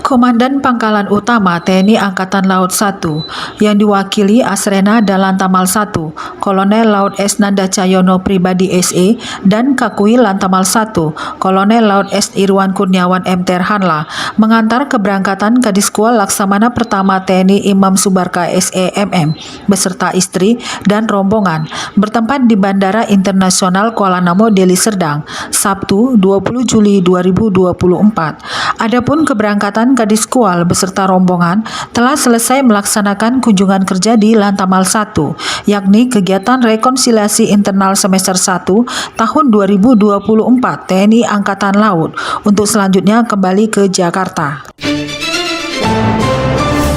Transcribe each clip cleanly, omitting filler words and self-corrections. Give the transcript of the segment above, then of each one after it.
Komandan Pangkalan Utama TNI Angkatan Laut 1 yang diwakili Asrena dan Lantamal 1, Kolonel Laut S. Nanda Cahyono Pribadi SE dan Kakui Lantamal 1, Kolonel Laut S. Irwan Kurniawan MT Hanla mengantar keberangkatan Kadiskual Laksamana Pertama TNI Imam Subarka SE MM beserta istri dan rombongan bertempat di Bandara Internasional Kuala Namu, Deli Serdang, Sabtu 20 Juli 2024. Adapun keberangkatan Kadiskual beserta rombongan telah selesai melaksanakan kunjungan kerja di Lantamal 1, yakni kegiatan rekonsiliasi internal semester 1 tahun 2024 TNI Angkatan Laut untuk selanjutnya kembali ke Jakarta.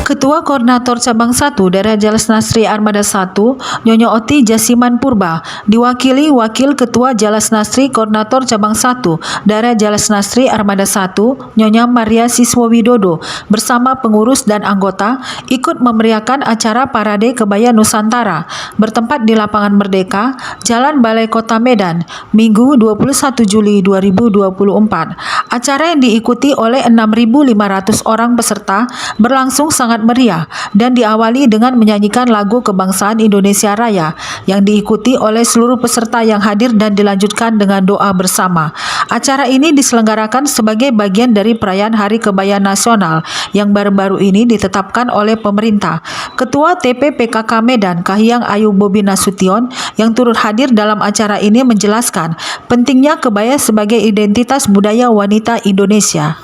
Ketua Koordinator Cabang 1 Daerah Jalas Nasri Armada 1, Nyonya Oti Jasiman Purba, diwakili Wakil Ketua Jalas Nasri Koordinator Cabang 1 Daerah Jalas Nasri Armada 1, Nyonya Maria Siswa Widodo, bersama pengurus dan anggota ikut memeriahkan acara Parade Kebaya Nusantara bertempat di Lapangan Merdeka, Jalan Balai Kota Medan, Minggu 21 Juli 2024. Acara yang diikuti oleh 6.500 orang peserta berlangsung sangat meriah dan diawali dengan menyanyikan lagu kebangsaan Indonesia Raya yang diikuti oleh seluruh peserta yang hadir dan dilanjutkan dengan doa bersama. Acara ini diselenggarakan sebagai bagian dari perayaan Hari Kebaya Nasional yang baru-baru ini ditetapkan oleh pemerintah. Ketua TP-PKK Medan Kahiyang Ayu Bobi Nasution yang turut hadir dalam acara ini menjelaskan pentingnya kebaya sebagai identitas budaya wanita Indonesia.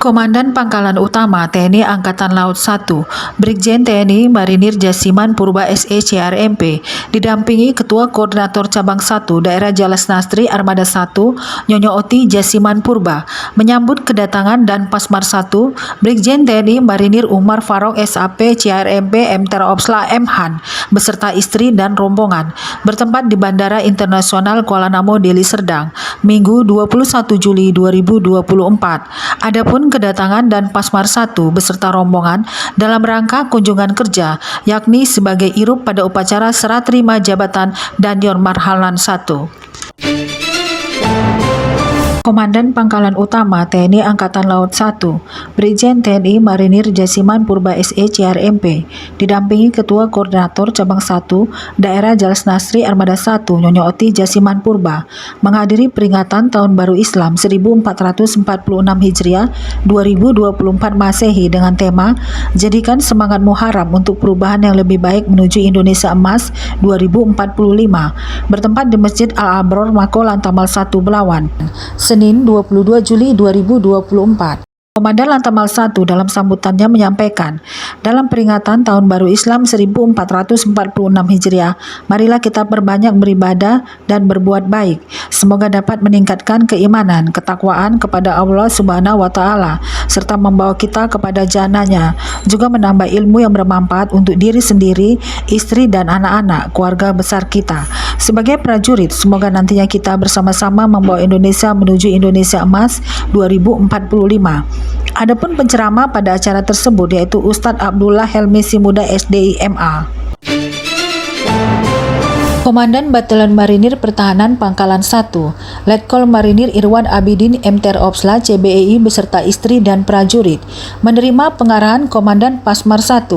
Komandan Pangkalan Utama TNI Angkatan Laut 1, Brigjen TNI Marinir Jasiman Purba SE CRMP, didampingi Ketua Koordinator Cabang 1 Daerah Jalas Nasri Armada 1, Nyonya Oti Jasiman Purba, menyambut kedatangan dan Pasmar 1, Brigjen TNI Marinir Umar Farok SAP CRMP MTer Opsla M Han, beserta istri dan rombongan, bertempat di Bandara Internasional Kuala Namu, Deli Serdang, Minggu 21 Juli 2024. Adapun kedatangan dan Pasmar 1 beserta rombongan dalam rangka kunjungan kerja, yakni sebagai irup pada upacara serah terima jabatan dan Yon Marhalan 1. Komandan Pangkalan Utama TNI Angkatan Laut 1, Brigjen TNI Marinir Jasiman Purba SE CRMP, didampingi Ketua Koordinator Cabang 1 Daerah Jalas Nasri Armada 1, Nyonya Oti Jasiman Purba, menghadiri peringatan Tahun Baru Islam 1446 Hijriah 2024 Masehi dengan tema Jadikan Semangat Muharram untuk Perubahan yang Lebih Baik Menuju Indonesia Emas 2045, bertempat di Masjid Al-Abror Mako Lantamal 1 Belawan, Senin 22 Juli 2024. Komandan Lantamal 1 dalam sambutannya menyampaikan, dalam peringatan Tahun Baru Islam 1446 Hijriah, marilah kita perbanyak beribadah dan berbuat baik. Semoga dapat meningkatkan keimanan, ketakwaan kepada Allah Subhanahu wa Ta'ala, serta membawa kita kepada jannahnya, juga menambah ilmu yang bermanfaat untuk diri sendiri, istri dan anak-anak, keluarga besar kita. Sebagai prajurit, semoga nantinya kita bersama-sama membawa Indonesia menuju Indonesia Emas 2045. Adapun penceramah pada acara tersebut yaitu Ustadz Abdullah Helmi Simuda SDI MA. Komandan Batalion Marinir Pertahanan Pangkalan 1, Letkol Marinir Irwan Abidin MTer Opsla CBEI beserta istri dan prajurit, menerima pengarahan Komandan Pasmar 1,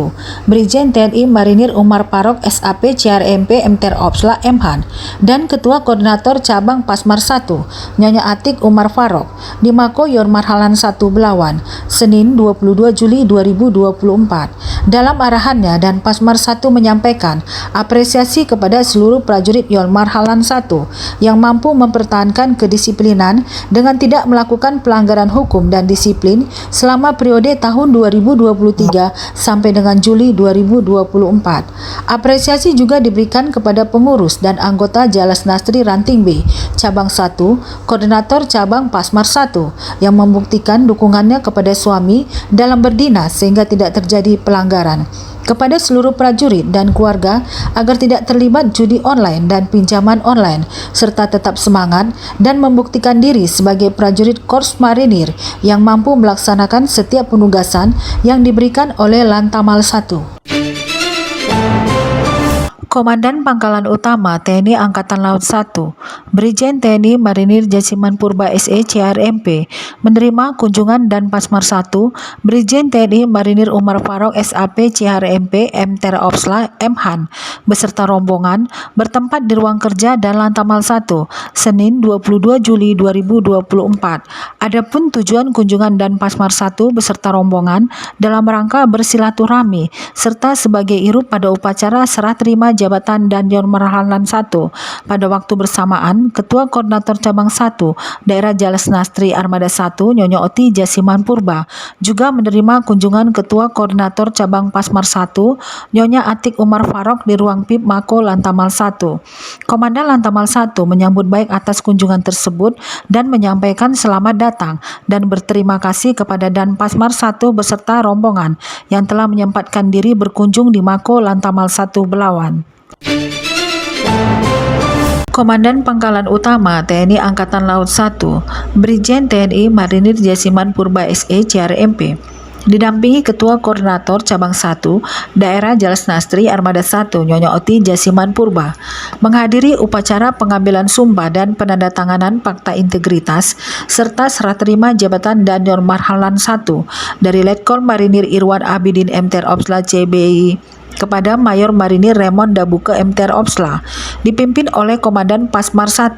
Brigjen TNI Marinir Umar Farok SAP CRMP MTer Opsla M Han, dan Ketua Koordinator Cabang Pasmar 1, Nyonya Atik Umar Farok, di Mako Yon Marhalan 1 Belawan, Senin 22 Juli 2024. Dalam arahannya dan Pasmar 1 menyampaikan apresiasi kepada seluruh prajurit Yon Marhalan 1 yang mampu mempertahankan kedisiplinan dengan tidak melakukan pelanggaran hukum dan disiplin selama periode tahun 2023 sampai dengan Juli 2024. Apresiasi juga diberikan kepada pengurus dan anggota Jalas Nasri Ranting B, Cabang 1, Koordinator Cabang Pasmar 1 yang membuktikan dukungannya kepada suami dalam berdinas sehingga tidak terjadi pelanggaran. Kepada seluruh prajurit dan keluarga agar tidak terlibat judi online dan pinjaman online, serta tetap semangat dan membuktikan diri sebagai prajurit Korps Marinir yang mampu melaksanakan setiap penugasan yang diberikan oleh Lantamal 1. Komandan Pangkalan Utama TNI Angkatan Laut 1, Brigjen TNI Marinir Jasiman Purba SE CRMP, menerima kunjungan dan Pasmar 1, Brigjen TNI Marinir Umar Farok SAP CRMP MTer Opsla Mhan, beserta rombongan, bertempat di ruang kerja dan Lantamal 1, Senin 22 Juli 2024. Adapun tujuan kunjungan dan Pasmar 1 beserta rombongan dalam rangka bersilaturahmi, serta sebagai irup pada upacara serah terima jabatan Dandion Marhalan 1. Pada waktu bersamaan, Ketua Koordinator Cabang 1 Daerah Jales Nastri Armada 1 Nyonya Oti Jasiman Purba juga menerima kunjungan Ketua Koordinator Cabang Pasmar 1 Nyonya Atik Umar Farok di ruang PIP Mako Lantamal 1. Komandan Lantamal 1 menyambut baik atas kunjungan tersebut dan menyampaikan selamat datang dan berterima kasih kepada Dan Pasmar 1 beserta rombongan yang telah menyempatkan diri berkunjung di Mako Lantamal 1 Belawan. Komandan Pangkalan Utama TNI Angkatan Laut 1, Brigjen TNI Marinir Jasiman Purba SE CRMP, didampingi Ketua Koordinator Cabang 1 Daerah Jales Nastri Armada 1 Nyonya Oti Jasiman Purba, menghadiri upacara pengambilan sumpah dan penandatanganan Fakta Integritas serta serah terima jabatan Dandion Marhalan 1 dari Letkol Marinir Irwan Abidin MTer Opsla CBI kepada Mayor Marinir Raymond Dabuke MTer Opsla, dipimpin oleh Komandan Pasmar 1,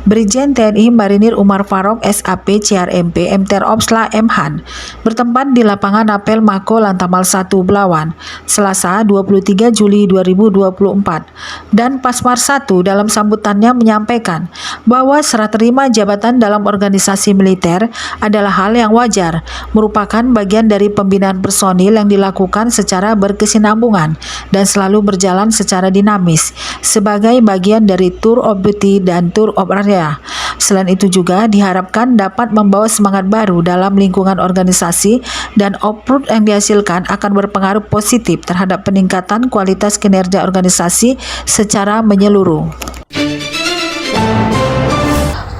Brigjen TNI Marinir Umar Farok SAP CRMP MTer Opsla Mhan, bertempat di lapangan apel Mako Lantamal 1 Belawan, Selasa 23 Juli 2024. Dan Pasmar 1 dalam sambutannya menyampaikan bahwa serah terima jabatan dalam organisasi militer adalah hal yang wajar, merupakan bagian dari pembinaan personil yang dilakukan secara berkesinambungan dan selalu berjalan secara dinamis sebagai bagian dari Tour of Duty dan Tour of Area. Selain itu juga diharapkan dapat membawa semangat baru dalam lingkungan organisasi dan output yang dihasilkan akan berpengaruh positif terhadap peningkatan kualitas kinerja organisasi secara menyeluruh.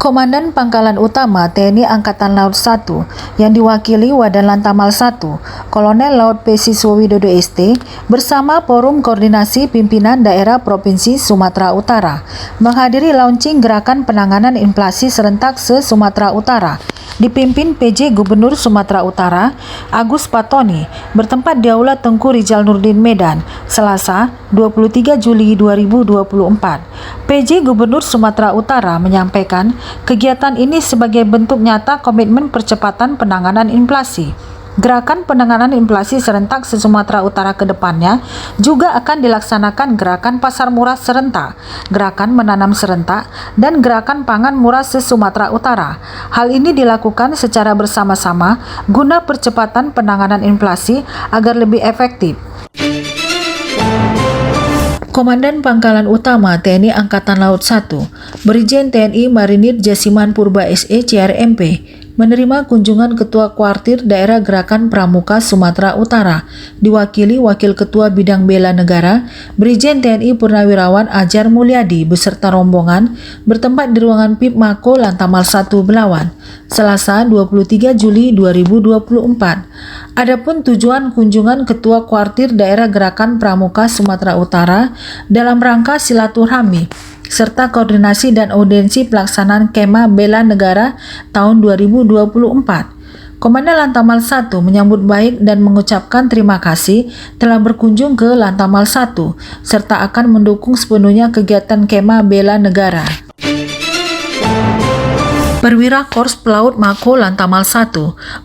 Komandan Pangkalan Utama TNI Angkatan Laut 1 yang diwakili Wadan Lantamal 1, Kolonel Laut P. Siswo Widodo ST bersama Forum Koordinasi Pimpinan Daerah Provinsi Sumatera Utara menghadiri launching Gerakan Penanganan Inflasi Serentak se-Sumatera Utara dipimpin PJ Gubernur Sumatera Utara Agus Patoni, bertempat di Aula Tengku Rizal Nurdin Medan, Selasa 23 Juli 2024. PJ Gubernur Sumatera Utara menyampaikan kegiatan ini sebagai bentuk nyata komitmen percepatan penanganan inflasi. Gerakan penanganan inflasi serentak se-Sumatera Utara ke depannya juga akan dilaksanakan gerakan pasar murah serentak, gerakan menanam serentak, dan gerakan pangan murah se-Sumatera Utara. Hal ini dilakukan secara bersama-sama guna percepatan penanganan inflasi agar lebih efektif. Komandan Pangkalan Utama TNI Angkatan Laut 1, Brigjen TNI Marinir Jasiman Purba SE CRMP, menerima kunjungan Ketua Kuartir Daerah Gerakan Pramuka Sumatera Utara, diwakili Wakil Ketua Bidang Bela Negara, Brigjen TNI Purnawirawan Ajar Mulyadi beserta rombongan bertempat di ruangan PIP Mako Lantamal 1 Belawan, Selasa 23 Juli 2024. Adapun tujuan kunjungan Ketua Kuartir Daerah Gerakan Pramuka Sumatera Utara dalam rangka silaturahmi serta koordinasi dan audiensi pelaksanaan Kema Bela Negara tahun 2024. Komandan Lantamal 1 menyambut baik dan mengucapkan terima kasih telah berkunjung ke Lantamal 1 serta akan mendukung sepenuhnya kegiatan Kema Bela Negara. Perwira Korps Pelaut Mako Lantamal 1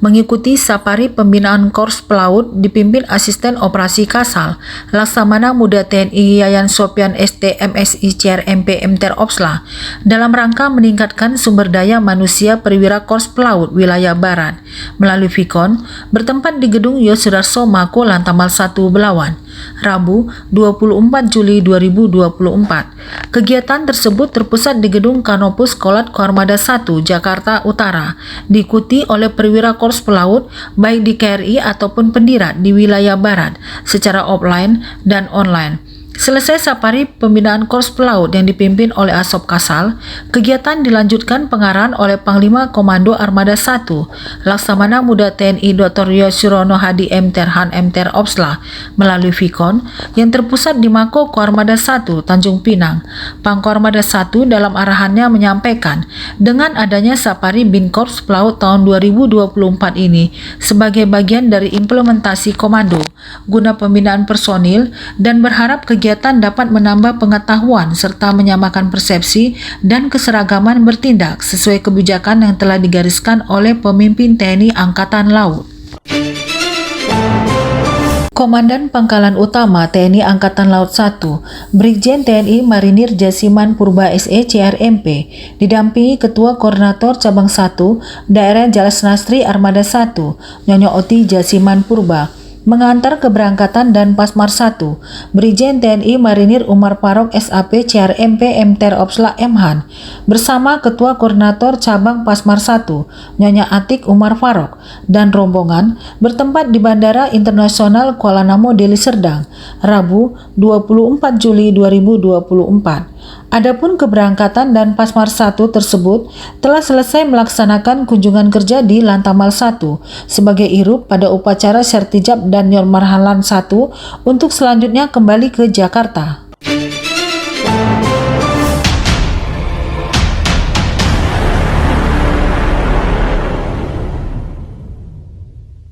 mengikuti safari pembinaan Korps Pelaut dipimpin Asisten Operasi Kasal, Laksamana Muda TNI Yayan Sopian ST MSI CRMP MTer Opsla dalam rangka meningkatkan sumber daya manusia Perwira Korps Pelaut Wilayah Barat melalui Vikon bertempat di Gedung Yosudarso Mako Lantamal 1 Belawan, Rabu 24 Juli 2024. Kegiatan tersebut terpusat di Gedung Kanopus Kolat Koarmada 1 Jakarta Utara, diikuti oleh perwira Korps Pelaut baik di KRI ataupun pendirat di wilayah Barat secara offline dan online. Selesai safari pembinaan Korps Pelaut yang dipimpin oleh Asop Kasal, kegiatan dilanjutkan pengarahan oleh Panglima Komando Armada 1, Laksamana Muda TNI Dr. Yosurono Hadi Mterhan Mter Opsla melalui Vikon yang terpusat di Mako Koarmada 1 Tanjung Pinang. Pangkoarmada 1 dalam arahannya menyampaikan dengan adanya safari Bin Korps Pelaut tahun 2024 ini sebagai bagian dari implementasi komando guna pembinaan personil dan berharap kegiatan dapat menambah pengetahuan serta menyamakan persepsi dan keseragaman bertindak sesuai kebijakan yang telah digariskan oleh pemimpin TNI Angkatan Laut. Komandan Pangkalan Utama TNI Angkatan Laut 1, Brigjen TNI Marinir Jasiman Purba SE CRMP, didampingi Ketua Koordinator Cabang 1 Daerah Jalas Nastri Armada 1, Nyonya Oti Jasiman Purba, mengantar keberangkatan dan Pasmar 1, Brigjen TNI Marinir Umar Farok SAP CRMP Mter Opsla Mhan, bersama Ketua Koordinator Cabang Pasmar 1, Nyonya Atik Umar Farok, dan rombongan bertempat di Bandara Internasional Kuala Namu Deli Serdang, Rabu 24 Juli 2024. Adapun keberangkatan dan Pasmar 1 tersebut telah selesai melaksanakan kunjungan kerja di Lantamal 1 sebagai irup pada upacara Sertijab dan Nyormarhalan 1 untuk selanjutnya kembali ke Jakarta.